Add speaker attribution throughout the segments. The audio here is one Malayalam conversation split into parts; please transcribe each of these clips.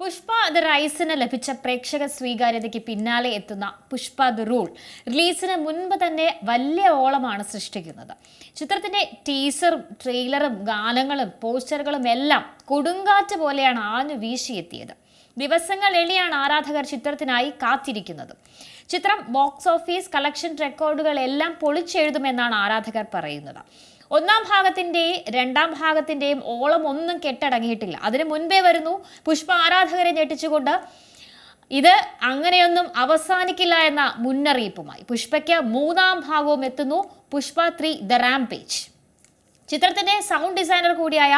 Speaker 1: പുഷ്പ ദ റൈസിന് ലഭിച്ച പ്രേക്ഷക സ്വീകാര്യതയ്ക്ക് പിന്നാലെ എത്തുന്ന പുഷ്പ ദ റൂൾ റിലീസിന് മുൻപ് തന്നെ വലിയ ഓളമാണ് സൃഷ്ടിക്കുന്നത്. ചിത്രത്തിന്റെ ടീസറും ട്രെയിലറും ഗാനങ്ങളും പോസ്റ്ററുകളും എല്ലാം കൊടുങ്കാറ്റ് പോലെയാണ് ആഞ്ഞു വീശിയെത്തിയത്. ദിവസങ്ങൾ എളിയാണ് ആരാധകർ ചിത്രത്തിനായി കാത്തിരിക്കുന്നത്. ചിത്രം ബോക്സ് ഓഫീസ് കളക്ഷൻ റെക്കോർഡുകളെല്ലാം പൊളിച്ചെഴുതുമെന്നാണ് ആരാധകർ പറയുന്നത്. ഒന്നാം ഭാഗത്തിന്റെയും രണ്ടാം ഭാഗത്തിന്റെയും ഓളം ഒന്നും കെട്ടടങ്ങിയിട്ടില്ല. അതിനു മുൻപേ വരുന്നു പുഷ്പ ആരാധകരെ ഞെട്ടിച്ചുകൊണ്ട് ഇത് അങ്ങനെയൊന്നും അവസാനിക്കില്ല എന്ന മുന്നറിയിപ്പുമായി. പുഷ്പയ്ക്ക് മൂന്നാം ഭാഗവും എത്തുന്നു, പുഷ്പ 3 ദ റാംപേജ്. ചിത്രത്തിന്റെ സൗണ്ട് ഡിസൈനർ കൂടിയായ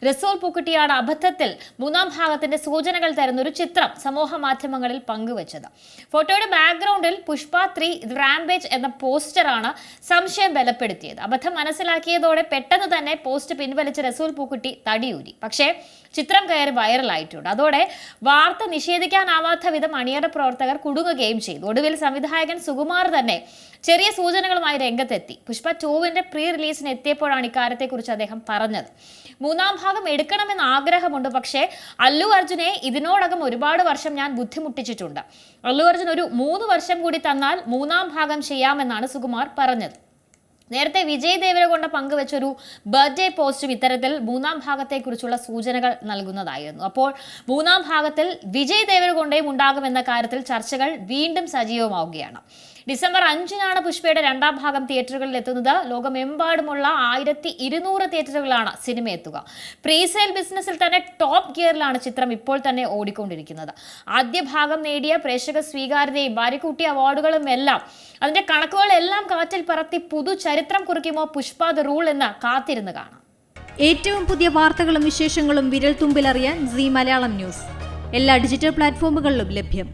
Speaker 1: റസൂൽ പൂക്കുട്ടിയാണ് അബദ്ധത്തിൽ മൂന്നാം ഭാഗത്തിന്റെ സൂചനകൾ തരുന്ന ഒരു ചിത്രം സമൂഹ മാധ്യമങ്ങളിൽ പങ്കുവച്ചത്. ഫോട്ടോയുടെ ബാക്ക്ഗ്രൗണ്ടിൽ പുഷ്പ 3 റാംപേജ് എന്ന പോസ്റ്ററാണ് സംശയം ബലപ്പെടുത്തിയത്. അബദ്ധം മനസ്സിലാക്കിയതോടെ പെട്ടെന്ന് തന്നെ പോസ്റ്റ് പിൻവലിച്ച് റസൂൽ പൂക്കുട്ടി തടിയൂരി. പക്ഷേ ചിത്രം കയറി വൈറലായിട്ടുണ്ട്. അതോടെ വാർത്ത നിഷേധിക്കാനാവാത്ത വിധം അണിയറ പ്രവർത്തകർ കുടുങ്ങുകയും ചെയ്തു. ഒടുവിൽ സംവിധായകൻ സുകുമാർ തന്നെ ചെറിയ സൂചനകളുമായി രംഗത്തെത്തി. പുഷ്പ 2 പ്രീ റിലീസിന് എത്തിയപ്പോഴാണ് ഇക്കാര്യത്തെക്കുറിച്ച് അദ്ദേഹം പറഞ്ഞത്. മൂന്നാം ഭാഗം എടുക്കണമെന്ന് ആഗ്രഹമുണ്ട്, പക്ഷേ അല്ലു അർജുനെ ഇതിനോടകം ഒരുപാട് വർഷം ഞാൻ ബുദ്ധിമുട്ടിച്ചിട്ടുണ്ട്. അല്ലു അർജുൻ ഒരു 3 വർഷം കൂടി തന്നാൽ മൂന്നാം ഭാഗം ചെയ്യാമെന്നാണ് സുകുമാർ പറഞ്ഞത്. നേരത്തെ വിജയ് ദേവരകൊണ്ട പങ്കുവെച്ചൊരു ബർത്ത്ഡേ പോസ്റ്റും ഇത്തരത്തിൽ മൂന്നാം ഭാഗത്തെക്കുറിച്ചുള്ള സൂചനകൾ നൽകുന്നതായിരുന്നു. അപ്പോൾ മൂന്നാം ഭാഗത്തിൽ വിജയ് ദേവരകൊണ്ടയും ഉണ്ടാകുമെന്ന കാര്യത്തിൽ ചർച്ചകൾ വീണ്ടും സജീവമാവുകയാണ്. ഡിസംബർ 5 പുഷ്പയുടെ രണ്ടാം ഭാഗം തിയേറ്ററുകളിൽ എത്തുന്നത്. ലോകമെമ്പാടുമുള്ള 1200 തിയേറ്ററുകളാണ് സിനിമ എത്തുക. പ്രീസെയിൽ ബിസിനസ്സിൽ തന്നെ ടോപ്പ് ഗിയറിലാണ് ചിത്രം ഇപ്പോൾ തന്നെ ഓടിക്കൊണ്ടിരിക്കുന്നത്. ആദ്യ ഭാഗം നേടിയ പ്രേക്ഷക സ്വീകാര്യതയും വാരിക്കൂട്ടിയ അവാർഡുകളും എല്ലാം അതിന്റെ കണക്കുകളെല്ലാം കാറ്റിൽ പറത്തി പുതു ചരിത്രം കുറിക്കുമോ പുഷ്പ ദ റൂൾ എന്ന് കാത്തിരുന്ന് കാണാം.
Speaker 2: ഏറ്റവും പുതിയ വാർത്തകളും വിശേഷങ്ങളും വിരൽ തുമ്പിലറിയാൻ സീ മലയാളം ന്യൂസ് എല്ലാ ഡിജിറ്റൽ പ്ലാറ്റ്ഫോമുകളിലും ലഭ്യം.